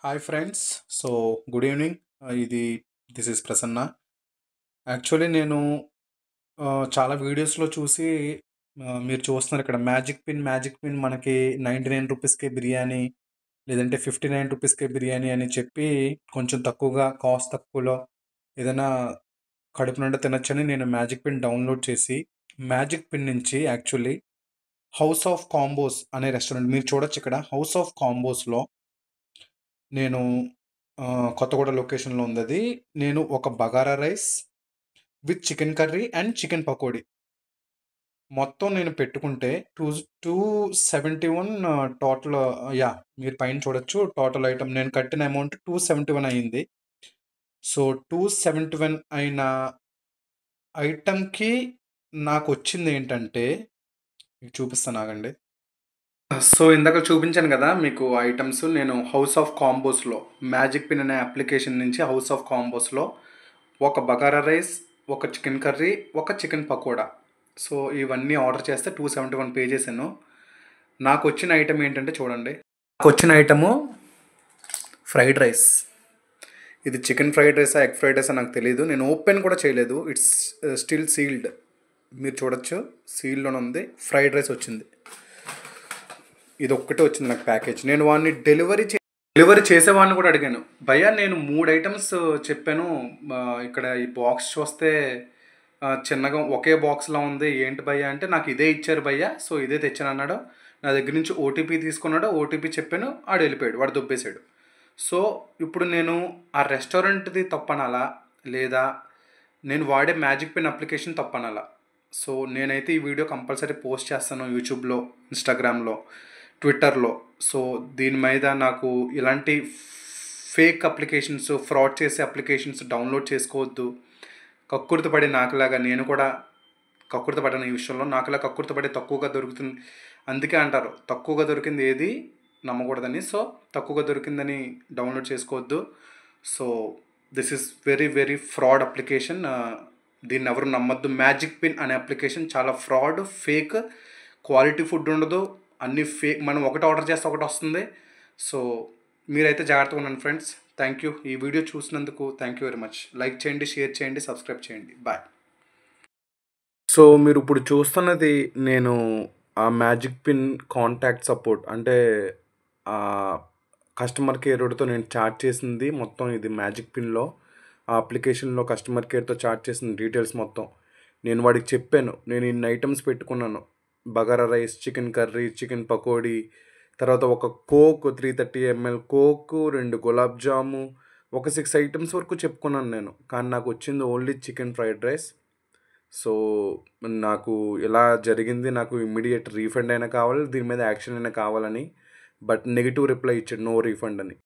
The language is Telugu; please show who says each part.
Speaker 1: Hi friends. So good evening. ఇది దిస్ ఇస్ ప్రసన్న. యాక్చువల్లీ నేను చాలా వీడియోస్లో చూసి మీరు చూస్తున్నారు ఇక్కడ మ్యాజిక్ పిన్ మనకి 99 రూపీస్కే బిర్యానీ లేదంటే 59 రూపీస్కే బిర్యానీ అని చెప్పి కొంచెం తక్కువగా కాస్ట్ తక్కువలో ఏదైనా కడుపు నిండా తినొచ్చని నేను మ్యాజిక్ పిన్ డౌన్లోడ్ చేసి మ్యాజిక్ పిన్ నుంచి యాక్చువల్లీ హౌస్ ఆఫ్ కాంబోస్ అనే రెస్టారెంట్ మీరు చూడొచ్చు. ఇక్కడ హౌస్ ఆఫ్ కాంబోస్లో నేను కొత్తగూడ లొకేషన్లో ఉంది అది. నేను ఒక bagara rice with chicken curry and chicken pakodi మొత్తం నేను పెట్టుకుంటే 271 టోటల్. యా, మీరు పైన చూడొచ్చు టోటల్ ఐటమ్ నేను కట్టిన అమౌంట్ 271 అయ్యింది. సో 271 అయిన ఐటమ్కి నాకు వచ్చింది ఏంటంటే మీకు చూపిస్తాను ఆగండి. సో ఇందాక చూపించాను కదా మీకు ఐటమ్స్. నేను హౌస్ ఆఫ్ కాంబోస్లో మ్యాజిక్ పిన్ అనే అప్లికేషన్ నుంచి హౌస్ ఆఫ్ కాంబోస్లో ఒక బగారా రైస్, ఒక చికెన్ కర్రీ, ఒక చికెన్ పకోడా, సో ఇవన్నీ ఆర్డర్ చేస్తే 271 పే చేశాను. నాకు వచ్చిన ఐటమ్ ఏంటంటే చూడండి. నాకు వచ్చిన ఐటము ఫ్రైడ్ రైస్. ఇది చికెన్ ఫ్రైడ్ రైసా ఎగ్ ఫ్రైడ్ రైసా నాకు తెలియదు. నేను ఓపెన్ కూడా చేయలేదు. It's still sealed. మీరు చూడొచ్చు సీల్డ్లోనే ఉంది. ఫ్రైడ్ రైస్ వచ్చింది. ఇది ఒక్కటే వచ్చింది నాకు ప్యాకేజ్. నేను వాడిని డెలివరీ చేసేవాడిని కూడా అడిగాను. భయ్యా నేను 3 ఐటమ్స్ చెప్పాను, ఇక్కడ ఈ బాక్స్ చూస్తే చిన్నగా ఒకే బాక్స్లో ఉంది ఏంటి భయ్యా అంటే, నాకు ఇదే ఇచ్చారు భయ్యా, సో ఇదే తెచ్చాను అన్నాడు. నా దగ్గర నుంచి ఓటీపీ తీసుకున్నాడు. ఓటీపీ చెప్పాను, ఆడు వెళ్ళిపోయాడు, వాడు దొబ్బేశాడు. సో ఇప్పుడు నేను ఆ రెస్టారెంట్ది తప్పనాలా లేదా నేను వాడే మ్యాజిక్ పిన్ అప్లికేషన్ తప్పనాలా? సో నేనైతే ఈ వీడియో కంపల్సరీ పోస్ట్ చేస్తాను యూట్యూబ్లో, ఇన్స్టాగ్రామ్లో, ట్విట్టర్లో. సో దీని మీద నాకు ఇలాంటి ఫేక్ అప్లికేషన్స్, ఫ్రాడ్ చేసే అప్లికేషన్స్ డౌన్లోడ్ చేసుకోవద్దు. కక్కుర్తి పడే నాకులాగా నేను కూడా కక్కుర్తి పడ్డాను ఈ విషయంలో. నాకులా కక్కుర్తి పడే తక్కువగా దొరుకుతుంది. అందుకే అంటారు తక్కువగా దొరికింది ఏది నమ్మకూడదని. సో తక్కువగా దొరికిందని డౌన్లోడ్ చేసుకోవద్దు. So this is very very fraud application. దీన్ని ఎవరు నమ్మద్దు. మ్యాజిక్ పిన్ అనే అప్లికేషన్ చాలా ఫ్రాడ్, ఫేక్, క్వాలిటీ ఫుడ్ ఉండదు, అన్నీ ఫేక్. మనం ఒకటి ఆర్డర్ చేస్తే ఒకటి వస్తుంది. సో మీరైతే జాగ్రత్తగా ఉండండి ఫ్రెండ్స్. Thank you. ఈ వీడియో చూసినందుకు thank you very much. Like చేయండి, షేర్ చేయండి, సబ్స్క్రైబ్ చేయండి. బాయ్. సో మీరు ఇప్పుడు చూస్తున్నది నేను ఆ మ్యాజిక్ పిన్ కాంటాక్ట్ సపోర్ట్ అంటే కస్టమర్ కేర్తో నేను చాట్ చేసింది మొత్తం. ఇది మ్యాజిక్ పిన్లో ఆ అప్లికేషన్లో కస్టమర్ కేర్తో చాట్ చేసిన డీటెయిల్స్ మొత్తం నేను వాడికి చెప్పాను. నేను ఇన్ని ఐటమ్స్ పెట్టుకున్నాను, bagara rice, chicken curry, chicken pakodi, తర్వాత ఒక కోక్ 330 ml కోక్, 2 గులాబ్ జాము, ఒక 6 ఐటమ్స్ వరకు చెప్పుకున్నాను నేను. కానీ నాకు వచ్చింది only chicken fried rice. So నాకు ఇలా జరిగింది. నాకు ఇమ్మీడియట్ రీఫండ్ అయినా కావాలి, దీని మీద యాక్షన్ అయినా కావాలని. బట్ నెగిటివ్ రిప్లై ఇచ్చాడు, నో రీఫండ్ అని.